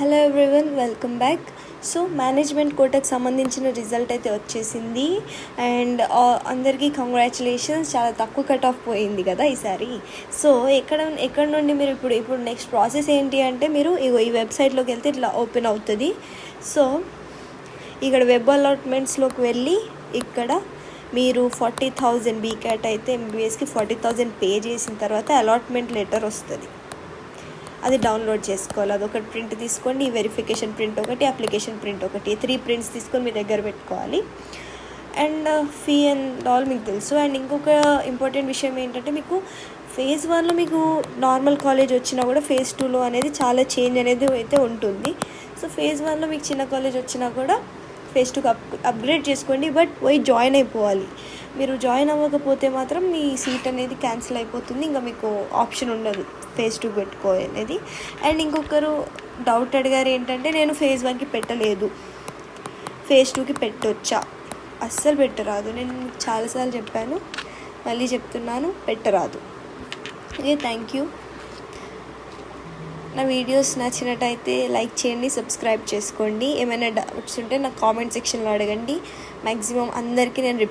Hello everyone, welcome back. So management కోటాకి సంబంధించిన result అయితే వచ్చేసింది అండ్ అందరికీ కంగ్రాచులేషన్స్. చాలా తక్కువ కట్ ఆఫ్ పోయింది కదా ఈసారి. సో ఎక్కడ నుండి మీరు ఇప్పుడు నెక్స్ట్ ప్రాసెస్ ఏంటి అంటే, మీరు ఈ వెబ్సైట్లోకి వెళ్తే ఇట్లా ఓపెన్ అవుతుంది. సో ఇక్కడ వెబ్ అలాట్మెంట్స్లోకి వెళ్ళి ఇక్కడ మీరు 40,000 బీక్యాట్ అయితే ఎంబీబీఎస్కి 40,000 పే చేసిన తర్వాత అలాట్మెంట్ లెటర్ వస్తుంది. అది డౌన్లోడ్ చేసుకోవాలి. అదొకటి ప్రింట్ తీసుకోండి, వెరిఫికేషన్ ప్రింట్ ఒకటి, అప్లికేషన్ ప్రింట్ ఒకటి, 3 ప్రింట్స్ తీసుకొని మీ దగ్గర పెట్టుకోవాలి. అండ్ ఫీ అండ్ ఆల్ మీకు తెలుసు. అండ్ ఇంకొక ఇంపార్టెంట్ విషయం ఏంటంటే, మీకు ఫేజ్ 1లో మీకు నార్మల్ కాలేజ్ వచ్చినా కూడా ఫేజ్ 2లో అనేది చాలా చేంజ్ అనేది అయితే ఉంటుంది. సో ఫేజ్ 1లో మీకు చిన్న కాలేజ్ వచ్చినా కూడా ఫేజ్ 2కి అప్గ్రేడ్ చేసుకోండి, బట్ పోయి జాయిన్ అయిపోవాలి. మీరు జాయిన్ అవ్వకపోతే మాత్రం మీ సీట్ అనేది క్యాన్సిల్ అయిపోతుంది, ఇంకా మీకు ఆప్షన్ ఉండదు ఫేజ్ 2 పెట్టుకోనేది. అండ్ ఇంకొకరు డౌట్ అడిగారు ఏంటంటే, నేను ఫేజ్ 1కి పెట్టలేదు, ఫేజ్ 2కి పెట్టొచ్చా? అస్సలు పెట్టరాదు. నేను చాలాసార్లు చెప్పాను, మళ్ళీ చెప్తున్నాను, పెట్టరాదు. Okay, thank you. నా వీడియోస్ నచ్చినట్టయితే లైక్ చేయండి, సబ్స్క్రైబ్ చేసుకోండి. ఏమైనా డౌట్స్ ఉంటే నాకు కామెంట్ సెక్షన్లో అడగండి. మ్యాక్సిమం అందరికీ నేను